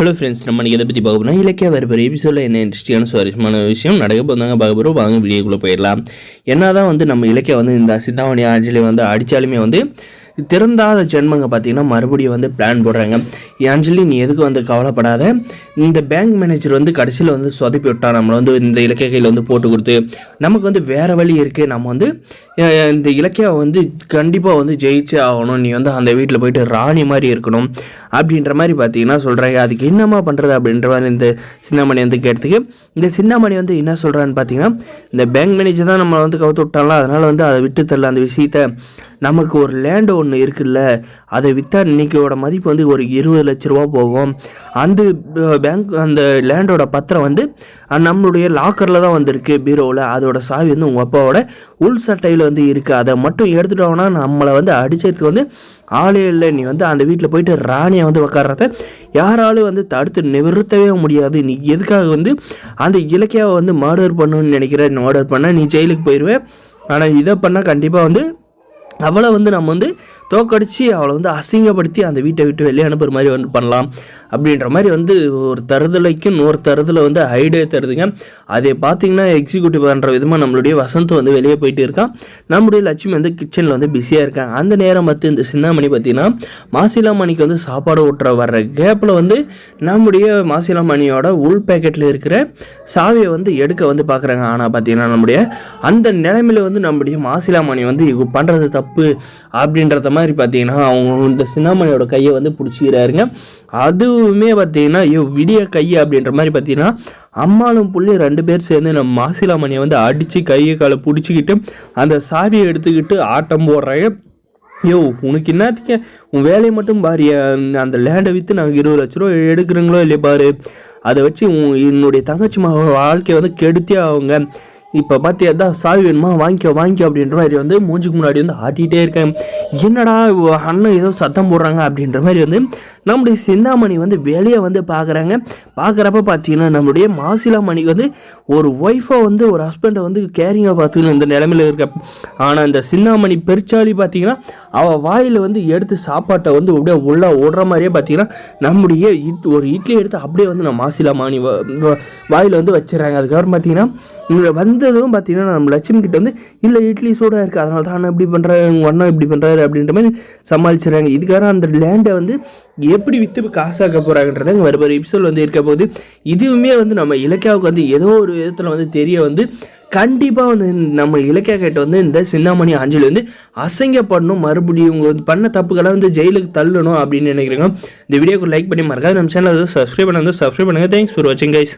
Hello friends, நம்ம இதை பற்றி பார்க்க போனால் இலக்கிய வரப்போகிற எபிசோடில் என்ன இன்ட்ரெஸ்டிங்கான சுவாரஸ்யமான விஷயம் நடக்க போதாங்க பார்க்க போகிறோம். வாங்க வீடியோக்குள்ளே போயிடலாம். என்ன தான் வந்து நம்ம இலக்கிய வந்து இந்த சிந்தாமணி அஞ்சலி வந்து அடித்தாலுமே வந்து திறந்தாத ஜென்மங்க பார்த்தீங்கன்னா மறுபடியும் வந்து பிளான் போடுறாங்க. அஞ்சலி, நீ எதுக்கு வந்து கவலைப்படாத, இந்த பேங்க் மேனேஜர் வந்து கடைசியில் வந்து சொதப்பி விட்டா நம்மளை வந்து இந்த இலக்கிய கையில் வந்து போட்டு கொடுத்து நமக்கு வந்து வேறு வழி இருக்குது, நம்ம வந்து இந்த இலக்கியா வந்து கண்டிப்பாக வந்து ஜெயிச்சே ஆகணும், நீ வந்து அந்த வீட்டில் போயிட்டு ராணி மாதிரி இருக்கணும் அப்படின்ற மாதிரி பார்த்தீங்கன்னா சொல்கிறாங்க. அதுக்கு என்னம்மா பண்ணுறது அப்படின்ற மாதிரி இந்த சிந்தாமணி வந்து கேட்டதுக்கு இந்த சிந்தாமணி வந்து என்ன சொல்கிறான்னு பார்த்தீங்கன்னா, இந்த பேங்க் மேனேஜர் தான் நம்மளை வந்து கவுத்து விட்டாங்களா, அதனால் வந்து அதை விட்டு தரல அந்த விஷயத்த, நமக்கு ஒரு லேண்டு ஒன்று இருக்குல்ல, அதை விற்றா இன்றைக்கியோட மதிப்பு வந்து ஒரு 20 லட்ச ரூபா போகும். அந்த பேங்க் அந்த லேண்டோட பத்திரம் வந்து நம்மளுடைய லாக்கரில் தான் வந்திருக்கு பீரோவில், அதோட சாவி வந்து உங்கள் அப்பாவோட உள் சட்டையில் வந்து இருக்குது, அதை மட்டும் எடுத்துட்டோம்னா நம்மளை வந்து அடிச்சதுக்கு வந்து ஆளே இல்லை, நீ வந்து அந்த வீட்டில் போயிட்டு ராணியை வந்து உட்கார்றத யாராலும் வந்து தடுத்து நிறுத்தவே முடியாது, நீ எதுக்காக வந்து அந்த இலக்கியாவை வந்து மர்டர் பண்ணணும்னு நினைக்கிற, மர்டர் பண்ணால் நீ ஜெயிலுக்கு போயிடுவேன், ஆனால் இதை பண்ணால் கண்டிப்பாக வந்து அவளை வந்து நம்ம வந்து தோக்கடிச்சு அவளை வந்து அசிங்கப்படுத்தி அந்த வீட்டை விட்டு வெளியே அனுப்புகிற மாதிரி வந்து பண்ணலாம் அப்படின்ற மாதிரி வந்து ஒரு தருதலைக்கு இன்னொரு தருதலை வந்து ஐடியா தருதுங்க. அதை பார்த்தீங்கன்னா எக்ஸிக்யூட்டிவ் பண்ணுற விதமாக நம்மளுடைய வசந்த் வந்து வெளியே போயிட்டு இருக்கான், நம்முடைய லட்சுமி வந்து கிச்சனில் வந்து பிஸியாக இருக்காங்க. அந்த நேரம் பார்த்து இந்த சிந்தாமணி பார்த்தீங்கன்னா மாசிலாமணிக்கு வந்து சாப்பாடு ஊட்டுற வர்ற கேப்பில் வந்து நம்முடைய மாசிலாமணியோட உள் பேக்கெட்டில் இருக்கிற சாவியை வந்து எடுக்க வந்து பார்க்குறாங்க. ஆனால் பார்த்தீங்கன்னா நம்முடைய அந்த நிலைமையில் வந்து நம்முடைய மாசிலாமணி வந்து இவங்க பண்ணுறது தப்பு அப்படின்றத மாதிரி பார்த்தீங்கன்னா அவங்க இந்த சிந்தாமணியோட கையை வந்து பிடிச்சிக்கிறாருங்க. அதுவுமே பார்த்தீங்கன்னா விடிய கை அப்படின்ற மாதிரி பார்த்தீங்கன்னா அம்மாளும் புள்ளி 2 பேர் சேர்ந்து நம்ம மாசிலாமணியை வந்து அடித்து கையை காலை பிடிச்சிக்கிட்டு அந்த சாவியை எடுத்துக்கிட்டு ஆட்டம் போடுறாங்க. உனக்கு என்னத்துக்கு உன் வேலையை மட்டும் பாரு, அந்த லேண்டை விற்று நாங்கள் 20 லட்ச ரூபா எடுக்கிறீங்களோ இல்லையா பாரு, அதை வச்சு என்னுடைய தங்கச்சி வாழ்க்கையை வந்து கெடுத்தே அவங்க, இப்போ பார்த்தியா தான் சாவி வேணுமா வாங்கிக்க அப்படின்ற மாதிரி வந்து மூஞ்சுக்கு முன்னாடி வந்து ஆட்டிகிட்டே இருக்கேன். என்னடா அண்ணன் ஏதோ சத்தம் போடுறாங்க அப்படின்ற மாதிரி வந்து நம்முடைய சிந்தாமணி வந்து வெளியே வந்து பார்க்குறாங்க. பார்க்குறப்ப பார்த்தீங்கன்னா நம்மளுடைய மாசிலாமணிக்கு வந்து ஒரு ஒய்ஃபை வந்து ஒரு ஹஸ்பண்டை வந்து கேரிங்காக பார்த்துக்கணும் இந்த நிலைமையில் இருக்க. ஆனால் இந்த சிந்தாமணி பெருச்சாலி பார்த்தீங்கன்னா அவள் வாயில் வந்து எடுத்து சாப்பாட்டை வந்து அப்படியே உள்ள ஓடுற மாதிரியே பார்த்தீங்கன்னா நம்முடைய ஒரு இட்லி எடுத்து அப்படியே வந்து நம்ம மாசிலாமணி வாயில் வந்து வச்சிடறாங்க. அதுக்கப்புறம் பார்த்தீங்கன்னா வந்ததும் பார்த்தீங்கன்னா நம்ம லட்சுமி கிட்ட வந்து இல்லை இட்லி சூடாக இருக்குது, அதனால தான் இப்படி பண்ணுறேன், உங்கள் அண்ணா இப்படி பண்ணுறாரு அப்படின்ற மாதிரி சமாளிச்சுறாங்க. இதுக்காக அந்த லேண்டை வந்து எப்படி விற்று காசாக்க போகிறாங்கன்றத வேறு எபிசோட் வந்து இருக்க போகுது. இதுவுமே வந்து நம்ம இலக்கியாவுக்கு வந்து ஏதோ ஒரு விதத்தில் வந்து தெரிய வந்து கண்டிப்பாக வந்து நம்ம இலக்கியா கிட்ட வந்து இந்த சிந்தாமணி அஞ்சலி வந்து அசிங்கப்படணும், மறுபடியும் இவங்க வந்து பண்ண தப்புகளை வந்து ஜெயிலுக்கு தள்ளணும் அப்படின்னு நினைக்கிறேங்க. இந்த வீடியோக்கு லைக் பண்ணி மறக்காது நம்ம சேனல் வந்து சப்ஸ்கிரைப் பண்ணுங்கள். தேங்க்ஸ் ஃபார் வாட்சிங் கைஸ்.